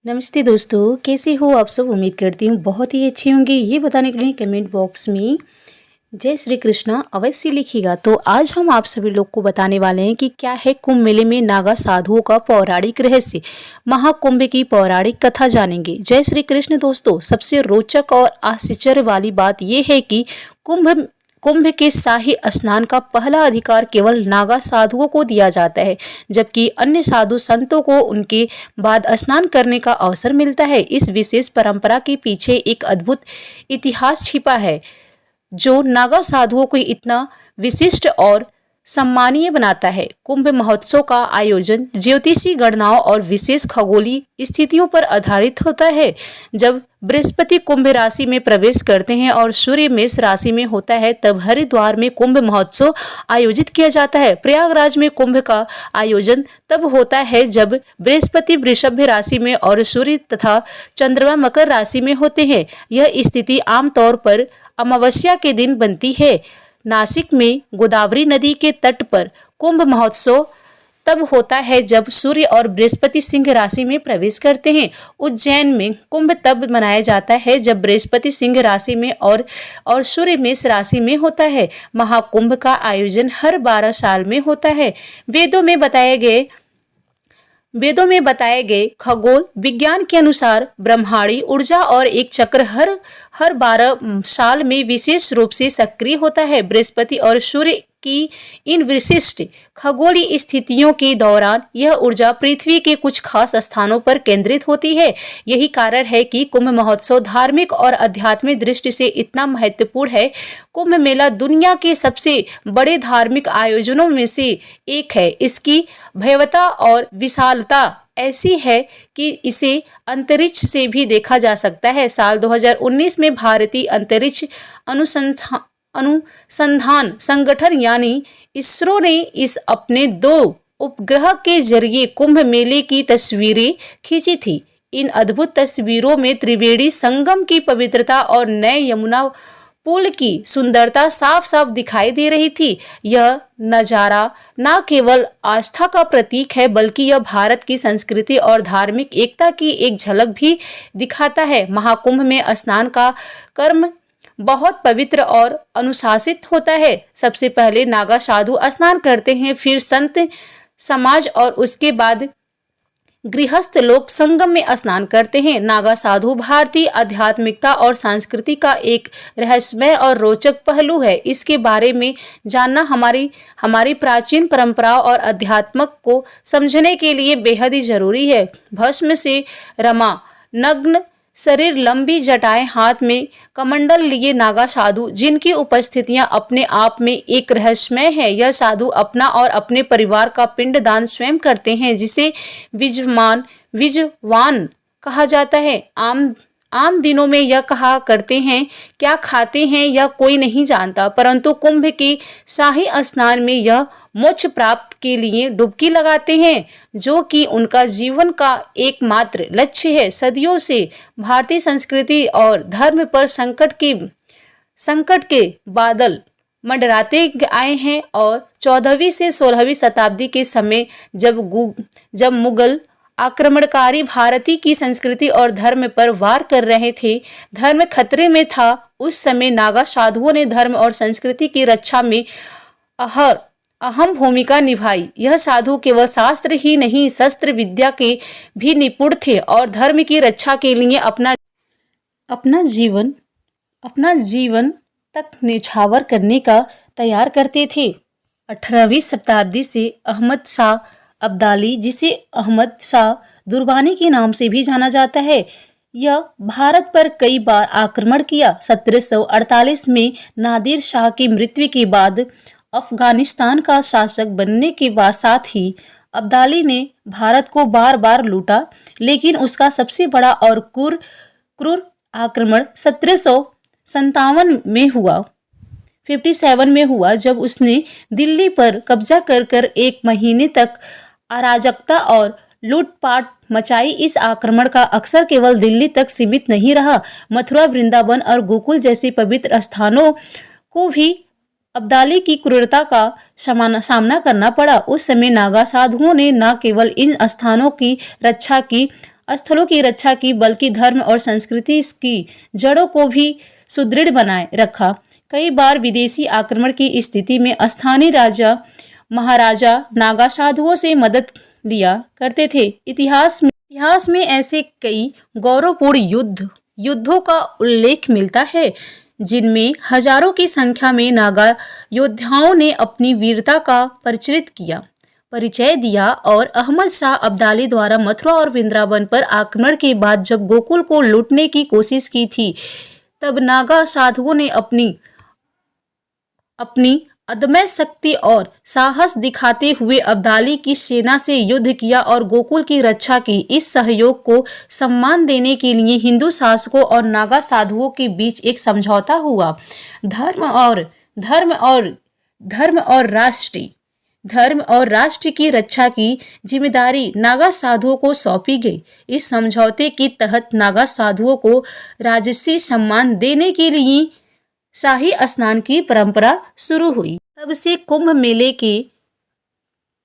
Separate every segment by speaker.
Speaker 1: नमस्ते दोस्तों, कैसे हो आप सब। उम्मीद करती हूँ बहुत ही अच्छे होंगे। ये बताने के लिए कमेंट बॉक्स में जय श्री कृष्णा अवश्य लिखिएगा। तो आज हम आप सभी लोग को बताने वाले हैं कि क्या है कुंभ मेले में नागा साधुओं का पौराणिक रहस्य। महाकुंभ की पौराणिक कथा जानेंगे। जय श्री कृष्ण दोस्तों, सबसे रोचक और आश्चर्य वाली बात यह है कि कुंभ कुंभ के शाही स्नान का पहला अधिकार केवल नागा साधुओं को दिया जाता है, जबकि अन्य साधु संतों को उनके बाद स्नान करने का अवसर मिलता है। इस विशेष परंपरा के पीछे एक अद्भुत इतिहास छिपा है जो नागा साधुओं को इतना विशिष्ट और सम्मानीय बनाता है। कुंभ महोत्सव का आयोजन ज्योतिषी गणनाओं और विशेष खगोलीय स्थितियों पर आधारित होता है। जब बृहस्पति कुंभ राशि में प्रवेश करते हैं और सूर्य मेष राशि में होता है, तब हरिद्वार में कुंभ महोत्सव आयोजित किया जाता है। प्रयागराज में कुंभ का आयोजन तब होता है जब बृहस्पति वृषभ राशि में और सूर्य तथा चंद्रमा मकर राशि में होते हैं। यह स्थिति आमतौर पर अमावस्या के दिन बनती है। नासिक में गोदावरी नदी के तट पर कुंभ महोत्सव तब होता है जब सूर्य और बृहस्पति सिंह राशि में प्रवेश करते हैं। उज्जैन में कुंभ तब मनाया जाता है जब बृहस्पति सिंह राशि में और सूर्य मेष राशि में होता है। महाकुंभ का आयोजन हर 12 साल में होता है। वेदों में बताए गए खगोल विज्ञान के अनुसार ब्रह्मांडी ऊर्जा और एक चक्र हर 12 साल में विशेष रूप से सक्रिय होता है। बृहस्पति और सूर्य की इन विशिष्ट खगोलीय स्थितियों के दौरान यह ऊर्जा पृथ्वी के कुछ खास स्थानों पर केंद्रित होती है। यही कारण है कि कुंभ महोत्सव धार्मिक और आध्यात्मिक दृष्टि से इतना महत्वपूर्ण है। कुंभ मेला दुनिया के सबसे बड़े धार्मिक आयोजनों में से एक है। इसकी भव्यता और विशालता ऐसी है कि इसे अंतरिक्ष से भी देखा जा सकता है। साल 2019 में भारतीय अंतरिक्ष अनुसंधान संगठन यानी इसरो ने इस अपने 2 उपग्रह के जरिए कुंभ मेले की तस्वीरें खींची थी। इन अद्भुत तस्वीरों में त्रिवेणी संगम की पवित्रता और नए यमुना पुल की सुंदरता साफ साफ दिखाई दे रही थी। यह नजारा न केवल आस्था का प्रतीक है, बल्कि यह भारत की संस्कृति और धार्मिक एकता की एक झलक भी दिखाता है। महाकुंभ में स्नान का कर्म बहुत पवित्र और अनुशासित होता है। सबसे पहले नागा साधु स्नान करते हैं, फिर संत समाज और उसके बाद गृहस्थ लोग संगम में स्नान करते हैं। नागा साधु भारतीय आध्यात्मिकता और संस्कृति का एक रहस्यमय और रोचक पहलू है। इसके बारे में जानना हमारी प्राचीन परंपराओं और अध्यात्म को समझने के लिए बेहद ही जरूरी है। भस्म से रमा नग्न शरीर, लंबी जटाएं, हाथ में कमंडल लिए नागा साधु, जिनकी उपस्थितियां अपने आप में एक रहस्यमय है। यह साधु अपना और अपने परिवार का पिंडदान स्वयं करते हैं, जिसे विजवान कहा जाता है। आम दिनों में यह कहा करते हैं क्या खाते हैं यह कोई नहीं जानता, परंतु कुंभ के शाही स्नान में यह मोक्ष प्राप्त के लिए डुबकी लगाते हैं, जो कि उनका जीवन का एकमात्र लक्ष्य है। सदियों से भारतीय संस्कृति और धर्म पर संकट के बादल मंडराते आए हैं और 14वीं से 16वीं शताब्दी के समय जब मुगल आक्रमणकारी भारतीय की संस्कृति और धर्म पर वार कर रहे थे, धर्म खतरे में था, उस समय नागा साधुओं ने धर्म और संस्कृति की रक्षा में अहम भूमिका निभाई। यह साधु केवल शास्त्र ही नहीं, शस्त्र विद्या के भी निपुण थे और धर्म की रक्षा के लिए अपना जीवन तक न्यौछावर करने का तैयार करते थे। 18वीं शताब्दी से अहमद शाह अब्दाली, जिसे अहमद शाह दुररानी के नाम से भी जाना जाता है, यह भारत पर कई बार आक्रमण किया। 1748 में नादिर शाह की मृत्यु के बाद अफगानिस्तान का शासक बनने के बाद साथ ही अब्दाली ने भारत को बार बार लूटा, लेकिन उसका सबसे बड़ा और क्रूर आक्रमण 1757 में हुआ 57 में हुआ, जब उसने दिल्ली पर कब्जा कर 1 महीने तक अराजकता और लूटपाट मचाई। इस आक्रमण का अक्सर केवल दिल्ली तक सीमित नहीं रहा, मथुरा, वृंदावन और गोकुल जैसे पवित्र स्थानों को भी अब्दाली की क्रूरता का सामना करना पड़ा। उस समय नागा साधुओं ने न केवल इन स्थानों की रक्षा की, स्थलों की रक्षा की, बल्कि धर्म और संस्कृति की जड़ों को भी सुदृढ़ बनाए रखा। कई बार विदेशी आक्रमण की स्थिति में स्थानीय राजा महाराजा नागा साधुओं से मदद लिया करते थे। इतिहास में ऐसे कई गौरवपूर्ण युद्धों का उल्लेख मिलता है, जिनमें हजारों की संख्या में नागा योद्धाओं ने अपनी वीरता का परिचय दिया और अहमद शाह अब्दाली द्वारा मथुरा और वृंदावन पर आक्रमण के बाद जब गोकुल को लूटने की कोशिश की थी, तब नागा साधुओं ने अपनी अदम्य शक्ति और साहस दिखाते हुए अब्दाली की सेना से युद्ध किया और गोकुल की रक्षा की। इस सहयोग को सम्मान देने के लिए हिंदू शासकों और नागा साधुओं के बीच एक समझौता हुआ। धर्म और राष्ट्र की रक्षा की जिम्मेदारी नागा साधुओं को सौंपी गई। इस समझौते के तहत नागा साधुओं को राजसी सम्मान देने के लिए शाही स्नान की परंपरा शुरू हुई। तब से कुंभ मेले के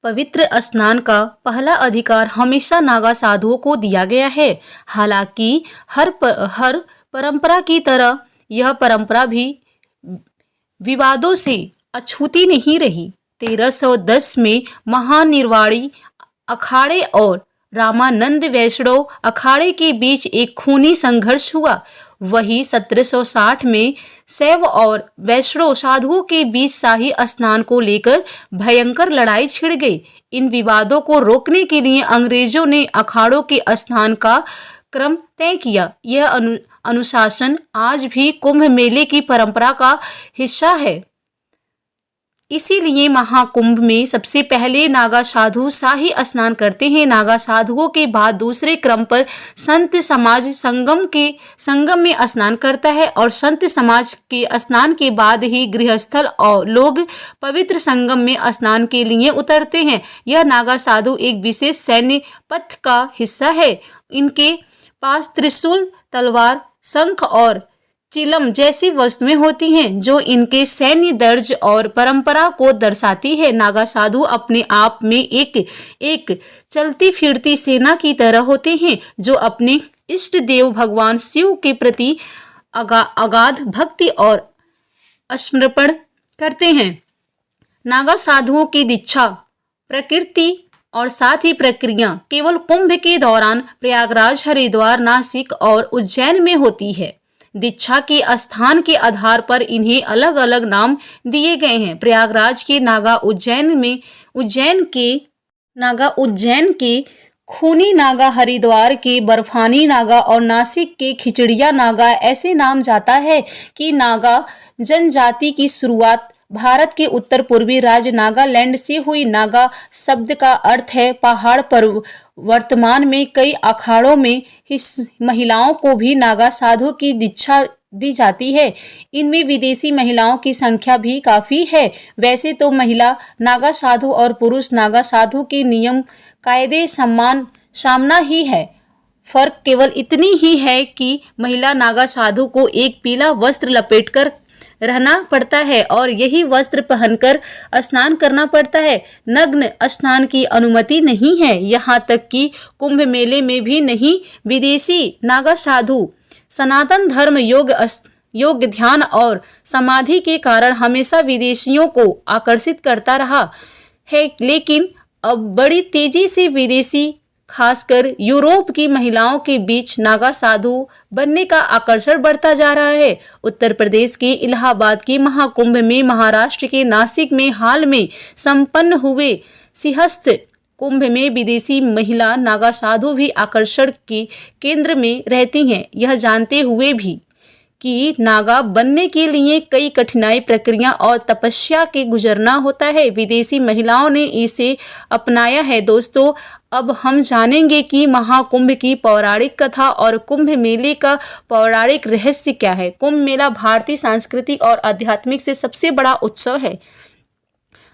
Speaker 1: पवित्र स्नान का पहला अधिकार हमेशा नागा साधुओं को दिया गया है। हालांकि हर परंपरा की तरह यह परंपरा भी विवादों से अछूती नहीं रही। 1310 में महानिर्वाणी अखाड़े और रामानंद वैष्णव अखाड़े के बीच एक खूनी संघर्ष हुआ। वही 1760 में शैव और वैष्णव साधुओं के बीच शाही स्नान को लेकर भयंकर लड़ाई छिड़ गई। इन विवादों को रोकने के लिए अंग्रेजों ने अखाड़ों के स्नान का क्रम तय किया। यह अनुशासन आज भी कुंभ मेले की परंपरा का हिस्सा है। इसीलिए महाकुंभ में सबसे पहले नागा साधु शाही स्नान करते हैं। नागा साधुओं के बाद दूसरे क्रम पर संत समाज संगम में स्नान करता है और संत समाज के स्नान के बाद ही गृहस्थल और लोग पवित्र संगम में स्नान के लिए उतरते हैं। यह नागा साधु एक विशेष सैन्य पथ का हिस्सा है। इनके पास त्रिशूल, तलवार, शंख और चिलम जैसी वस्तुएं होती हैं जो इनके सैन्य दर्ज और परंपरा को दर्शाती है। नागा साधु अपने आप में एक चलती फिरती सेना की तरह होते हैं जो अपने इष्ट देव भगवान शिव के प्रति अगाध भक्ति और समर्पण करते हैं। नागा साधुओं की दीक्षा प्रकृति और साथ ही प्रक्रिया केवल कुंभ के दौरान प्रयागराज, हरिद्वार, नासिक और उज्जैन में होती है। दीक्षा के स्थान के आधार पर इन्हें अलग अलग नाम दिए गए हैं। प्रयागराज के नागा, उज्जैन के खूनी नागा, हरिद्वार के बर्फानी नागा और नासिक के खिचड़िया नागा। ऐसे नाम जाता है कि नागा जनजाति की शुरुआत भारत के उत्तर पूर्वी राज्य नागालैंड से हुई। नागा शब्द का अर्थ है पहाड़ पर। वर्तमान में कई अखाड़ों में महिलाओं को भी नागा साधु की दीक्षा दी जाती है। इनमें विदेशी महिलाओं की संख्या भी काफ़ी है। वैसे तो महिला नागा साधु और पुरुष नागा साधु के नियम कायदे सामना ही है। फर्क केवल इतनी ही है कि महिला नागा साधु को एक पीला वस्त्र लपेटकर रहना पड़ता है और यही वस्त्र पहनकर स्नान करना पड़ता है। नग्न स्नान की अनुमति नहीं है। यहाँ तक कि कुंभ मेले में भी नहीं। विदेशी नागा साधु सनातन धर्म, योग, ध्यान और समाधि के कारण हमेशा विदेशियों को आकर्षित करता रहा है, लेकिन अब बड़ी तेजी से विदेशी, खासकर यूरोप की महिलाओं के बीच नागा साधु बनने का आकर्षण बढ़ता जा रहा है। उत्तर प्रदेश के इलाहाबाद के महाकुंभ में, महाराष्ट्र के नासिक में हाल में संपन्न हुए सिंहस्थ कुंभ में विदेशी महिला नागा साधु भी आकर्षण के केंद्र में रहती हैं। यह जानते हुए भी कि नागा बनने के लिए कई कठिनाई, प्रक्रिया और तपस्या के गुजरना होता है, विदेशी महिलाओं ने इसे अपनाया है। दोस्तों, अब हम जानेंगे कि महाकुंभ की पौराणिक कथा और कुंभ मेले का पौराणिक रहस्य क्या है। कुंभ मेला भारतीय सांस्कृतिक और आध्यात्मिक से सबसे बड़ा उत्सव है।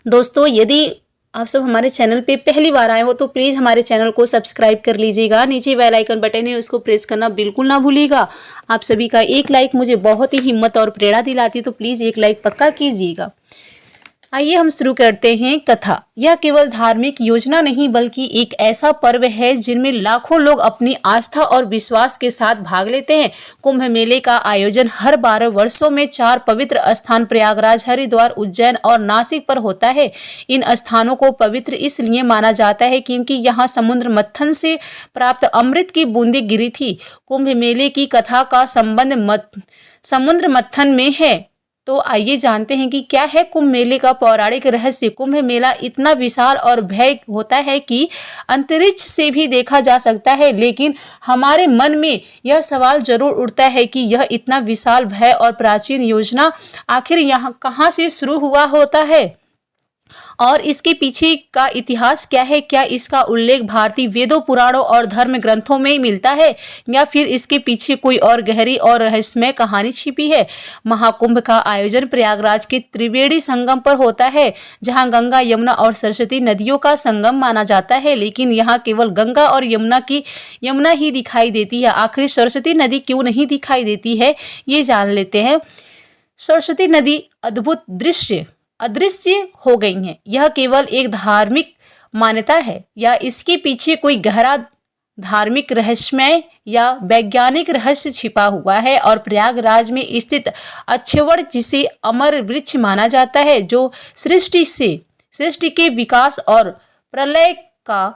Speaker 1: दोस्तों, यदि आप सब हमारे चैनल पे पहली बार आए हो तो प्लीज़ हमारे चैनल को सब्सक्राइब कर लीजिएगा। नीचे बेल आइकन बटन है, उसको प्रेस करना बिल्कुल ना भूलिएगा। आप सभी का एक लाइक मुझे बहुत ही हिम्मत और प्रेरणा दिलाती है, तो प्लीज़ एक लाइक पक्का कीजिएगा। आइए हम शुरू करते हैं कथा। यह केवल धार्मिक योजना नहीं बल्कि एक ऐसा पर्व है जिनमें लाखों लोग अपनी आस्था और विश्वास के साथ भाग लेते हैं। कुंभ मेले का आयोजन हर 12 वर्षों में 4 पवित्र स्थान प्रयागराज, हरिद्वार, उज्जैन और नासिक पर होता है। इन स्थानों को पवित्र इसलिए माना जाता है क्योंकि यहाँ समुद्र मंथन से प्राप्त अमृत की बूंदें गिरी थी। कुंभ मेले की कथा का संबंध समुद्र मंथन में है। तो आइए जानते हैं कि क्या है कुंभ मेले का पौराणिक रहस्य। कुंभ मेला इतना विशाल और भव्य होता है कि अंतरिक्ष से भी देखा जा सकता है, लेकिन हमारे मन में यह सवाल जरूर उठता है कि यह इतना विशाल, भव्य और प्राचीन योजना आखिर यहाँ कहाँ से शुरू हुआ होता है और इसके पीछे का इतिहास क्या है। क्या इसका उल्लेख भारतीय वेदों, पुराणों और धर्म ग्रंथों में मिलता है या फिर इसके पीछे कोई और गहरी और रहस्यमय कहानी छिपी है। महाकुंभ का आयोजन प्रयागराज के त्रिवेणी संगम पर होता है, जहां गंगा, यमुना और सरस्वती नदियों का संगम माना जाता है। लेकिन यहाँ केवल गंगा और यमुना ही दिखाई देती है। आखिर सरस्वती नदी क्यों नहीं दिखाई देती है, ये जान लेते हैं। सरस्वती नदी अदृश्य हो गई हैं। यह केवल एक धार्मिक मान्यता है या इसके पीछे कोई गहरा धार्मिक, रहस्यमय या वैज्ञानिक रहस्य छिपा हुआ है। और प्रयागराज में स्थित अक्षयवट, जिसे अमर वृक्ष माना जाता है, जो सृष्टि के विकास और प्रलय का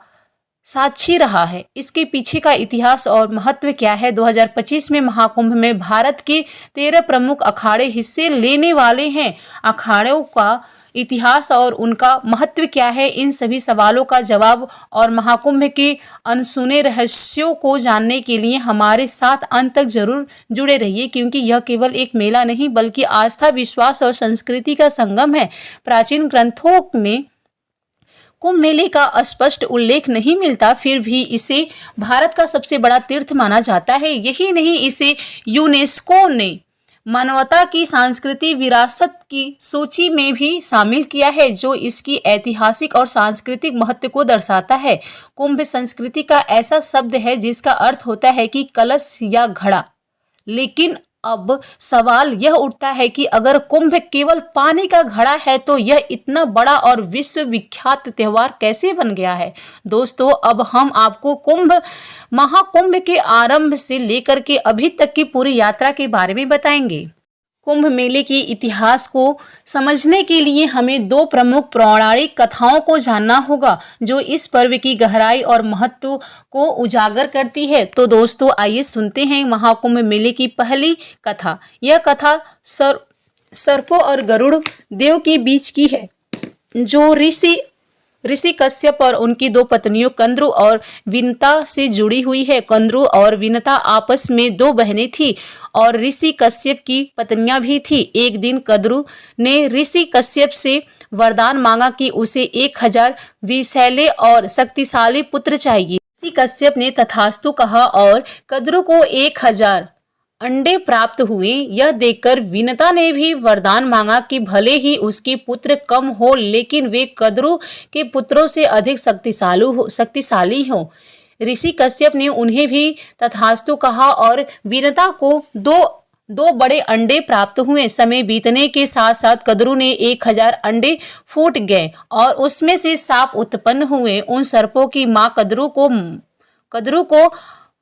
Speaker 1: साक्षी रहा है, इसके पीछे का इतिहास और महत्व क्या है। 2025 में महाकुंभ में भारत के 13 प्रमुख अखाड़े हिस्से लेने वाले हैं। अखाड़ों का इतिहास और उनका महत्व क्या है, इन सभी सवालों का जवाब और महाकुंभ के अनसुने रहस्यों को जानने के लिए हमारे साथ अंत तक जरूर जुड़े रहिए, क्योंकि यह केवल एक मेला नहीं बल्कि आस्था, विश्वास और संस्कृति का संगम है। प्राचीन ग्रंथों में कुंभ मेले का स्पष्ट उल्लेख नहीं मिलता, फिर भी इसे भारत का सबसे बड़ा तीर्थ माना जाता है। यही नहीं, इसे यूनेस्को ने मानवता की सांस्कृतिक विरासत की सूची में भी शामिल किया है, जो इसकी ऐतिहासिक और सांस्कृतिक महत्व को दर्शाता है। कुंभ संस्कृति का ऐसा शब्द है जिसका अर्थ होता है कि कलश या घड़ा। लेकिन अब सवाल यह उठता है कि अगर कुंभ केवल पानी का घड़ा है तो यह इतना बड़ा और विश्व विख्यात त्योहार कैसे बन गया है। दोस्तों, अब हम आपको महाकुंभ के आरंभ से लेकर के अभी तक की पूरी यात्रा के बारे में बताएंगे। कुंभ मेले के इतिहास को समझने के लिए हमें 2 प्रमुख पौराणिक कथाओं को जानना होगा, जो इस पर्व की गहराई और महत्व को उजागर करती है। तो दोस्तों, आइए सुनते हैं महाकुंभ मेले की पहली कथा। यह कथा सर्पों और गरुड़ देव के बीच की है, जो ऋषि कश्यप और उनकी 2 पत्नियों कंद्रु और विनता से जुड़ी हुई है। कंद्रु और विनता आपस में 2 बहनें थीं और ऋषि कश्यप की पत्नियां भी थीं। एक दिन कंद्रु ने ऋषि कश्यप से वरदान मांगा कि उसे 1000 विषैले और शक्तिशाली पुत्र चाहिए। ऋषि कश्यप ने तथास्तु कहा और कंद्रु को 1000 अंडे प्राप्त हुए। यह देखकर विनता ने भी वरदान मांगा कि भले ही उसके पुत्र कम हो, लेकिन वे कंद्रु के पुत्रों से अधिक शक्तिशाली हो। ऋषि कश्यप ने उन्हें भी तथास्तु कहा और विनता को दो बड़े अंडे प्राप्त हुए। समय बीतने के साथ साथ कंद्रु ने 1000 अंडे फूट गए और उसमें से सांप उत्पन्न हुए। उन सर्पों की मां कंद्रु को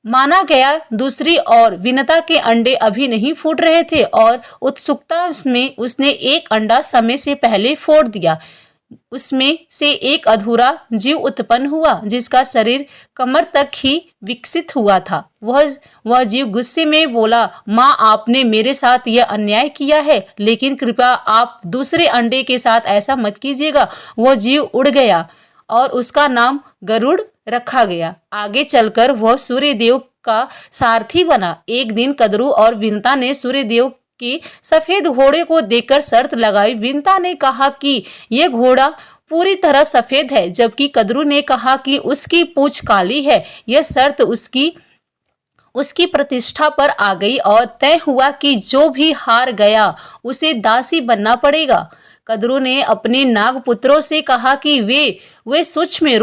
Speaker 1: माना गया। दूसरी ओर विनता के अंडे अभी नहीं फूट रहे थे और उत्सुकता में उसने एक अंडा समय से पहले फोड़ दिया। उसमें से एक अधूरा जीव उत्पन्न हुआ, जिसका शरीर कमर तक ही विकसित हुआ था। वह जीव गुस्से में बोला, माँ, आपने मेरे साथ यह अन्याय किया है, लेकिन कृपया आप दूसरे अंडे के साथ ऐसा मत कीजिएगा। वह जीव उड़ गया और उसका नाम गरुड़ रखा गया। आगे चलकर वह सूर्यदेव का सारथी बना। एक दिन कंद्रु और विनता ने सूर्यदेव के सफेद घोड़े को देखकर शर्त लगाई। विनता ने कहा कि यह घोड़ा पूरी तरह सफेद है, जबकि कंद्रु ने कहा कि उसकी पूंछ काली है। यह शर्त उसकी प्रतिष्ठा पर आ गई और तय हुआ कि जो भी हार गया उसे दासी बनना पड़ेगा। कंद्रु ने अपने नागपुत्रों से कहा कि वे सूक्ष्म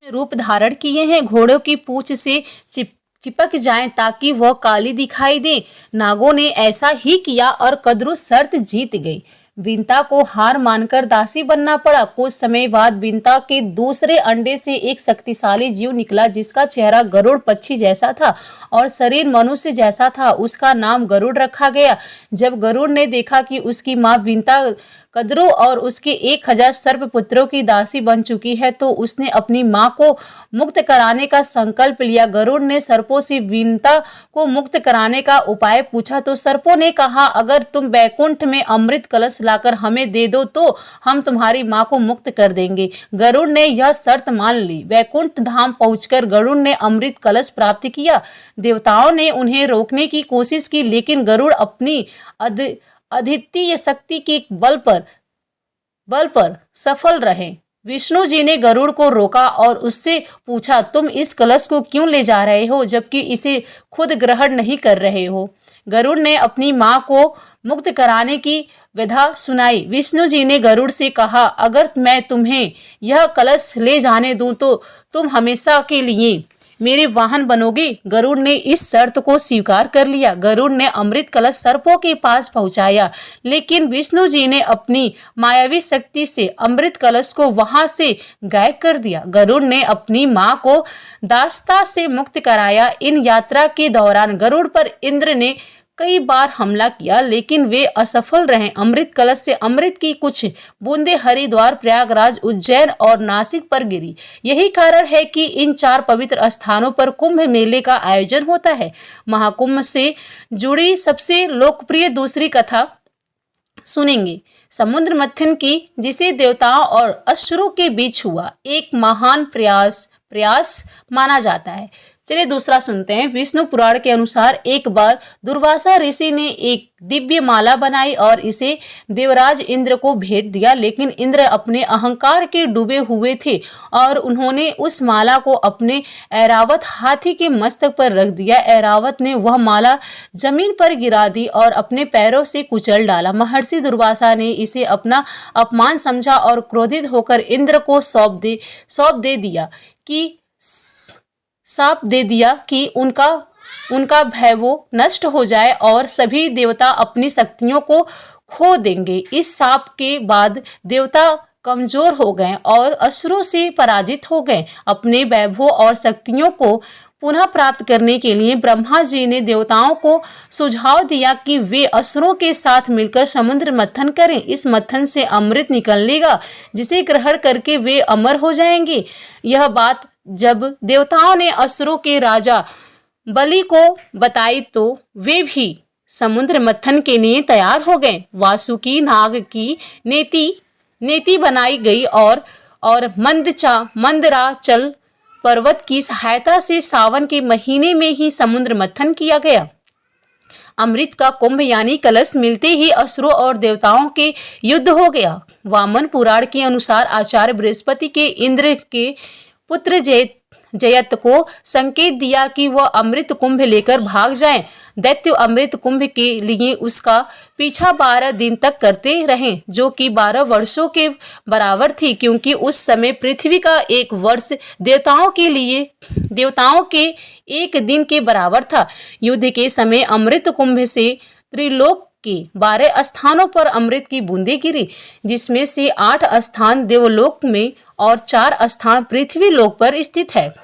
Speaker 1: रूप धारण किए हैं, घोड़ों की पूंछ से चिपक जाएं ताकि वह काली दिखाई दे। नागों ने ऐसा ही किया और कंद्रु शर्त जीत गई। विंता को हार मानकर दासी बनना पड़ा। कुछ समय बाद विंता के दूसरे अंडे से एक शक्तिशाली जीव निकला जिसका चेहरा गरुड़ पक्षी जैसा था और शरीर मनुष्य जैसा था। उसका नाम गरुड़ रखा गया। जब गरुड़ ने देखा कि उसकी माँ विंता कद्रू और उसके 1000 सर्पपुत्रों की दासी बन चुकी है तो उसने अपनी मां को मुक्त कराने का संकल्प लिया। गरुड़ ने सर्पों से विंता को मुक्त कराने का उपाय पूछा तो सर्पों ने कहा, अगर तुम बैकुंठ में अमृत कलश लाकर हमें दे दो तो हम तुम्हारी मां को मुक्त कर देंगे। गरुड़ ने यह शर्त मान ली। बैकुंठ धाम पहुंचकर गरुड़ ने अमृत कलश प्राप्त किया। देवताओं ने उन्हें रोकने की कोशिश की लेकिन गरुड़ अपनी अद्वितीय शक्ति के बल पर सफल रहे। विष्णु जी ने गरुड़ को रोका और उससे पूछा, तुम इस कलश को क्यों ले जा रहे हो जबकि इसे खुद ग्रहण नहीं कर रहे हो। गरुड़ ने अपनी मां को मुक्त कराने की विधा सुनाई। विष्णु जी ने गरुड़ से कहा, अगर मैं तुम्हें यह कलश ले जाने दूं तो तुम हमेशा के लिए मेरे वाहन बनोगे। गरुड़ ने इस शर्त को स्वीकार कर लिया। गरुड़ ने अमृत कलश सर्पों के पास पहुंचाया लेकिन विष्णु जी ने अपनी मायावी शक्ति से अमृत कलश को वहां से गायब कर दिया। गरुड़ ने अपनी मां को दास्ता से मुक्त कराया। इन यात्रा के दौरान गरुड़ पर इंद्र ने कई बार हमला किया लेकिन वे असफल रहे। अमृत कलश से अमृत की कुछ बूंदे हरिद्वार, प्रयागराज, उज्जैन और नासिक पर गिरी। यही कारण है कि इन 4 पवित्र स्थानों पर कुंभ मेले का आयोजन होता है। महाकुंभ से जुड़ी सबसे लोकप्रिय दूसरी कथा सुनेंगे समुद्र मंथन की, जिसे देवताओं और असुरों के बीच हुआ एक महान प्रयास माना जाता है। चलिए दूसरा सुनते हैं। विष्णु पुराण के अनुसार एक बार दुर्वासा ऋषि ने एक दिव्य माला बनाई और इसे देवराज इंद्र को भेंट दिया लेकिन इंद्र अपने अहंकार के डूबे हुए थे और उन्होंने उस माला को अपने ऐरावत हाथी के मस्तक पर रख दिया। ऐरावत ने वह माला जमीन पर गिरा दी और अपने पैरों से कुचल डाला। महर्षि दुर्वासा ने इसे अपना अपमान समझा और क्रोधित होकर इंद्र को साप दे दिया कि उनका भय वो नष्ट हो जाए और सभी देवता अपनी शक्तियों को खो देंगे। इस साप के बाद देवता कमजोर हो गए और असुरों से पराजित हो गए। अपने वैभव और शक्तियों को पुनः प्राप्त करने के लिए ब्रह्मा जी ने देवताओं को सुझाव दिया कि वे असुरों के साथ मिलकर समुद्र मंथन करें। इस मंथन से अमृत निकलेगा जिसे ग्रहण करके वे अमर हो जाएंगे। यह बात जब देवताओं ने असुरों के राजा बलि को बताई तो वे भी समुद्र मंथन के लिए तैयार हो गए। वासुकी नाग की नेति बनाई गई और मंदराचल पर्वत की सहायता से सावन के महीने में ही समुद्र मंथन किया गया। अमृत का कुंभ यानी कलश मिलते ही असुरों और देवताओं के युद्ध हो गया। वामन पुराण के अनुसार आचार्य बृहस्पति के इंद्र के पुत्र जयत को संकेत दिया कि वह अमृत कुंभ लेकर भाग जाएं। दैत्य अमृत कुंभ के लिए उसका पीछा 12 दिन तक करते रहे जो कि 12 वर्षों के बराबर थी क्योंकि उस समय पृथ्वी का एक वर्ष देवताओं के एक दिन के बराबर था। युद्ध के समय अमृत कुंभ से त्रिलोक के 12 स्थानों पर अमृत की बूंदें गिरी जिसमें से 8 स्थान देवलोक में और 4 स्थान पृथ्वी लोक पर स्थित है।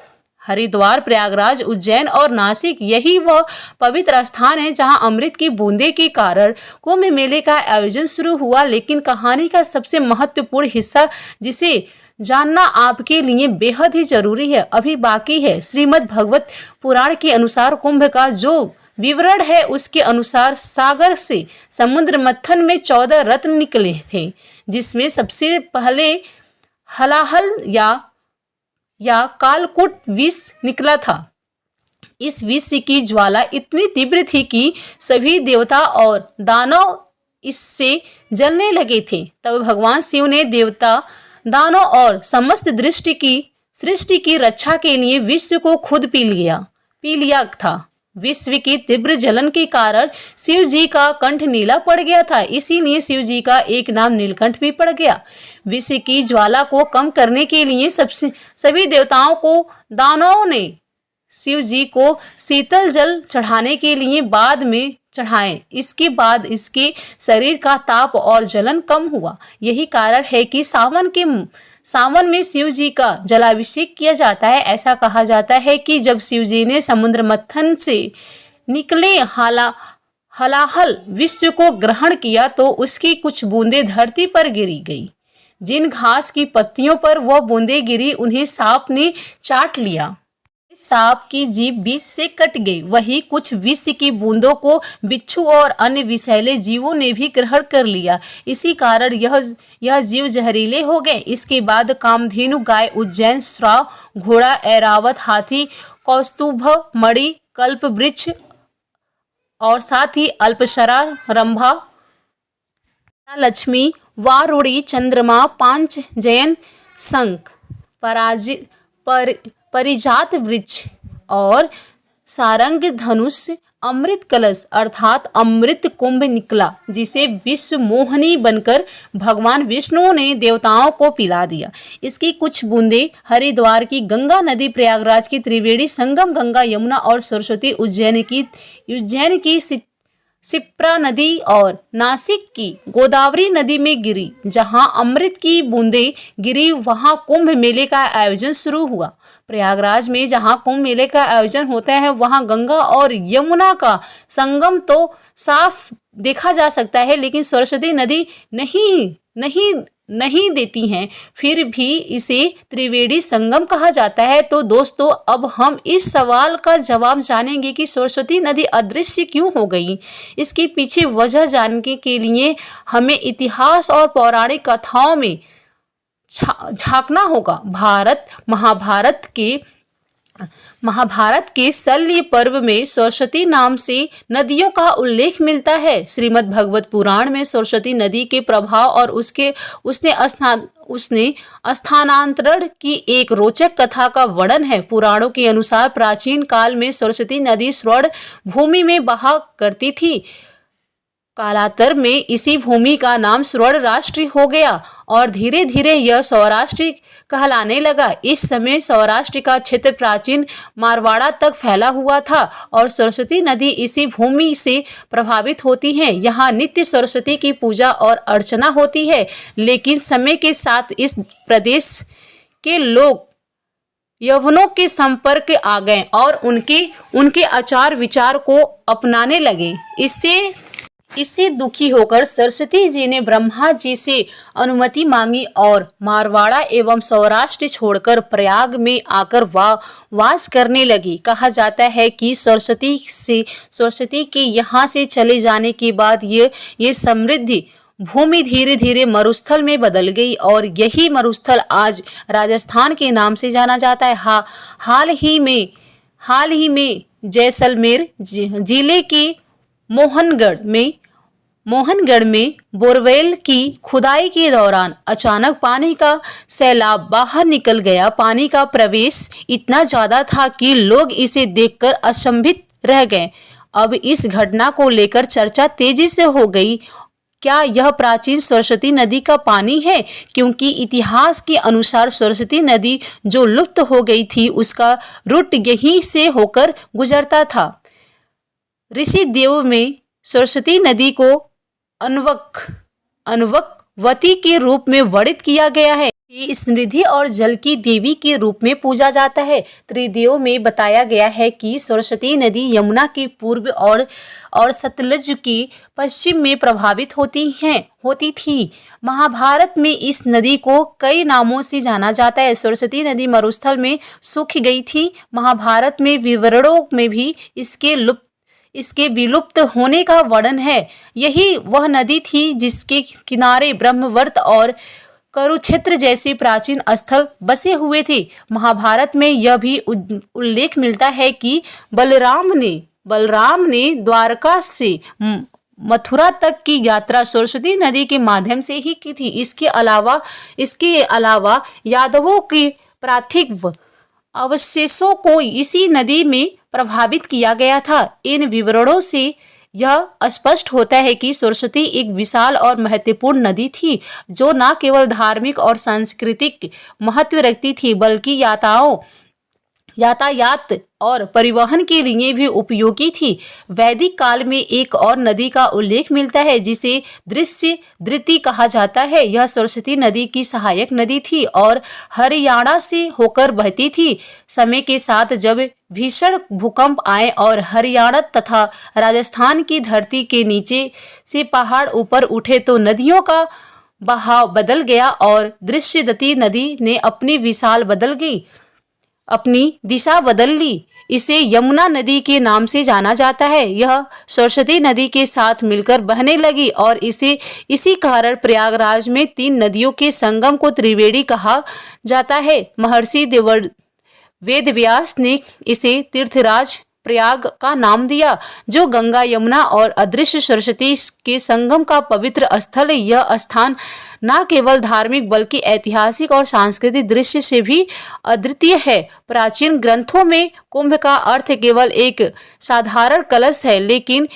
Speaker 1: हरिद्वार, प्रयागराज, उज्जैन और नासिक यही वह पवित्र स्थान है जहां अमृत की बूंदें के कारण कुंभ मेले का आयोजन शुरू हुआ। लेकिन कहानी का सबसे महत्वपूर्ण हिस्सा जिसे जानना आपके लिए बेहद ही जरूरी है अभी बाकी है। श्रीमद् भागवत पुराण के अनुसार कुंभ का जो विवरण है उसके अनुसार सागर से समुद्र मंथन में 14 रत्न निकले थे जिसमें सबसे पहले हलाहल या कालकूट विष निकला था। इस विष की ज्वाला इतनी तीव्र थी कि सभी देवता और दानव इससे जलने लगे थे। तब भगवान शिव ने देवता, दानव और समस्त सृष्टि की रक्षा के लिए विश्व को खुद पी लिया था। विश्व की तीव्र जलन के कारण शिव जी का कंठ नीला पड़ गया था, इसीलिए शिव जी का एक नाम नीलकंठ भी पड़ गया। विश्व की ज्वाला को कम करने के लिए सभी देवताओं को दानवों ने शिव जी को शीतल जल चढ़ाने के लिए बाद में चढ़ाएं। इसके बाद इसके शरीर का ताप और जलन कम हुआ। यही कारण है कि सावन में शिव जी का जलाभिषेक किया जाता है। ऐसा कहा जाता है कि जब शिव जी ने समुद्र मंथन से निकले हलाहल विश्व को ग्रहण किया तो उसकी कुछ बूंदें धरती पर गिरी गई। जिन घास की पत्तियों पर वह बूंदें गिरी उन्हें सांप ने चाट लिया। सांप की जीभ बीच से कट गई। वही कुछ विष की बूंदों को बिच्छू और अन्य विषैले जीवों ने भी ग्रहण कर लिया। इसी कारण यह जीव जहरीले हो गए। इसके बाद कामधेनु गाय, उज्जैन श्राव, घोड़ा, ऐरावत हाथी, कौस्तुभ मणि, कल्प वृक्ष और साथ ही अल्पशरा, रंभा, लक्ष्मी, वारुणी, चंद्रमा, पांचजयन, शंख, परिजात वृक्ष और सारंग धनुष, अमृत कलश अर्थात अमृत कुंभ निकला, जिसे विश्व मोहिनी बनकर भगवान विष्णु ने देवताओं को पिला दिया। इसकी कुछ बूंदें हरिद्वार की गंगा नदी, प्रयागराज की त्रिवेणी संगम गंगा, यमुना और सरस्वती, उज्जैन की शिप्रा नदी और नासिक की गोदावरी नदी में गिरी। जहां अमृत की बूंदें गिरी वहां कुंभ मेले का आयोजन शुरू हुआ। प्रयागराज में जहां कुंभ मेले का आयोजन होता है वहां गंगा और यमुना का संगम तो साफ देखा जा सकता है, लेकिन सरस्वती नदी नहीं देती हैं। फिर भी इसे त्रिवेणी संगम कहा जाता है। तो दोस्तों, अब हम इस सवाल का जवाब जानेंगे कि सरस्वती नदी अदृश्य क्यों हो गई। इसके पीछे वजह जानने के लिए हमें इतिहास और पौराणिक कथाओं में झांकना होगा। महाभारत के शल्य पर्व में सरस्वती नाम से नदियों का उल्लेख मिलता है। श्रीमद् भागवत पुराण में सरस्वती नदी के प्रभाव और उसने स्थानांतरण की एक रोचक कथा का वर्णन है। पुराणों के अनुसार प्राचीन काल में सरस्वती नदी स्वर्ण भूमि में बहा करती थी। कालांतर में इसी भूमि का नाम स्वर्ण राष्ट्र हो गया और धीरे धीरे यह सौराष्ट्र कहलाने लगा। इस समय सौराष्ट्र का क्षेत्र प्राचीन मारवाड़ा तक फैला हुआ था और सरस्वती नदी इसी भूमि से प्रभावित होती है। यहाँ नित्य सरस्वती की पूजा और अर्चना होती है। लेकिन समय के साथ इस प्रदेश के लोग यवनों के संपर्क आ गए और उनके आचार विचार को अपनाने लगे। इससे दुखी होकर सरस्वती जी ने ब्रह्मा जी से अनुमति मांगी और मारवाड़ा एवं सौराष्ट्र छोड़कर प्रयाग में आकर वास करने लगी। कहा जाता है कि सरस्वती के यहाँ से चले जाने के बाद ये समृद्धि भूमि धीरे धीरे मरुस्थल में बदल गई और यही मरुस्थल आज राजस्थान के नाम से जाना जाता है। हाल ही में जैसलमेर जिले के मोहनगढ़ में बोरवेल की खुदाई के दौरान अचानक पानी का सैलाब बाहर निकल गया। पानी का प्रवेश इतना ज्यादा था कि लोग इसे देखकर अचंभित रह गए। अब इस घटना को लेकर चर्चा तेजी से हो गई। क्या यह प्राचीन सरस्वती नदी का पानी है? क्योंकि इतिहास के अनुसार सरस्वती नदी जो लुप्त हो गई थी उसका रूट यहीं से होकर गुजरता था। ऋषि देव में सरस्वती नदी को अनवकवती के रूप में वर्णित किया गया है। ये समृद्धि और जल की देवी के रूप में पूजा जाता है। त्रिदेव में बताया गया है कि सरस्वती नदी यमुना के पूर्व और सतलज के पश्चिम में प्रभावित होती थी। महाभारत में इस नदी को कई नामों से जाना जाता है। सरस्वती नदी मरुस्थल में सूख गई थी। महाभारत में विवरणों में भी इसके विलुप्त होने का वर्णन है। यही वह नदी थी जिसके किनारे ब्रह्मवर्त और कुरुक्षेत्र जैसे प्राचीन स्थल बसे हुए थे। महाभारत में यह भी उल्लेख मिलता है कि बलराम ने द्वारका से मथुरा तक की यात्रा सरस्वती नदी के माध्यम से ही की थी। इसके अलावा यादवों के पार्थिव अवशेषों को इसी नदी में प्रभावित किया गया था। इन विवरणों से यह स्पष्ट होता है कि सरस्वती एक विशाल और महत्वपूर्ण नदी थी जो न केवल धार्मिक और सांस्कृतिक महत्व रखती थी बल्कि यातायात और परिवहन के लिए भी उपयोगी थी। वैदिक काल में एक और नदी का उल्लेख मिलता है जिसे दृश्य धृति कहा जाता है। यह सरस्वती नदी की सहायक नदी थी और हरियाणा से होकर बहती थी। समय के साथ जब भीषण भूकंप आए और हरियाणा तथा राजस्थान की धरती के नीचे से पहाड़ ऊपर उठे तो नदियों का बहाव बदल गया और दृश्यवती नदी ने अपनी दिशा बदल ली। इसे यमुना नदी के नाम से जाना जाता है। यह सरस्वती नदी के साथ मिलकर बहने लगी और इसी कारण प्रयागराज में 3 नदियों के संगम को त्रिवेणी कहा जाता है। महर्षि वेदव्यास ने इसे तीर्थराज प्रयाग का नाम दिया, जो गंगा, यमुना और अदृश्य सरस्वती के संगम का पवित्र स्थल है। यह स्थान न केवल धार्मिक बल्कि ऐतिहासिक और सांस्कृतिक दृश्य से भी अद्वितीय है। प्राचीन ग्रंथों में कुंभ का अर्थ केवल एक साधारण कलश है, लेकिन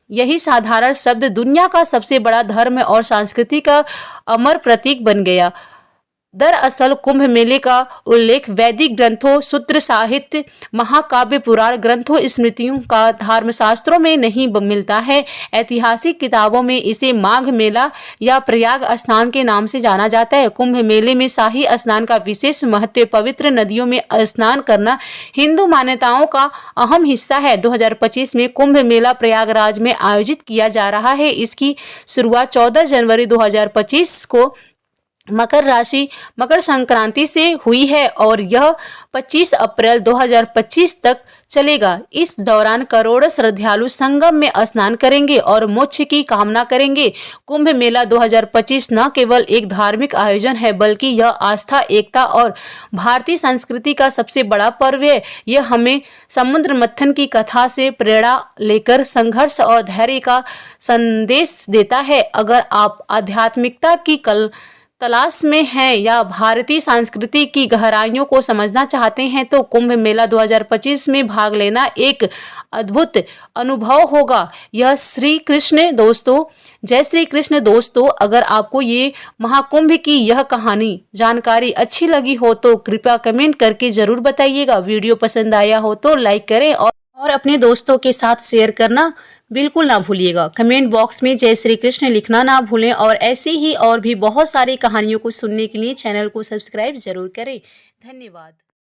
Speaker 1: यही साधारण शब्द दुनिया का सबसे बड़ा धर्म और संस्कृति का अमर प्रतीक बन गया। दरअसल कुंभ मेले का उल्लेख वैदिक ग्रंथों, सूत्र साहित्य, महाकाव्य, पुराण ग्रंथों, स्मृतियों का धर्मशास्त्रों में नहीं मिलता है। ऐतिहासिक किताबों में इसे माघ मेला या प्रयाग स्नान के नाम से जाना जाता है। कुंभ मेले में शाही स्नान का विशेष महत्व। पवित्र नदियों में स्नान करना हिंदू मान्यताओं का अहम हिस्सा है। 2025 में कुंभ मेला प्रयागराज में आयोजित किया जा रहा है। इसकी शुरुआत 14 जनवरी 2025 को मकर संक्रांति से हुई है और यह 25 अप्रैल 2025 तक चलेगा। इस दौरान करोड़ों श्रद्धालु संगम में स्नान करेंगे और मोक्ष की कामना करेंगे। कुंभ मेला 2025 न केवल एक धार्मिक आयोजन है, बल्कि यह आस्था, एकता और भारतीय संस्कृति का सबसे बड़ा पर्व है। यह हमें समुद्र मंथन की कथा से प्रेरणा लेकर संघर्ष और धैर्य का संदेश देता है। अगर आप आध्यात्मिकता की तलाश में हैं या भारतीय संस्कृति की गहराइयों को समझना चाहते हैं तो कुंभ मेला 2025 में भाग लेना एक अद्भुत अनुभव होगा। जय श्री कृष्ण दोस्तों, अगर आपको ये महाकुंभ की यह जानकारी अच्छी लगी हो तो कृपया कमेंट करके जरूर बताइएगा। वीडियो पसंद आया हो तो लाइक करें और अपने दोस्तों के साथ शेयर करना बिल्कुल ना भूलिएगा। कमेंट बॉक्स में जय श्री कृष्ण लिखना ना भूलें और ऐसे ही और भी बहुत सारी कहानियों को सुनने के लिए चैनल को सब्सक्राइब जरूर करें। धन्यवाद।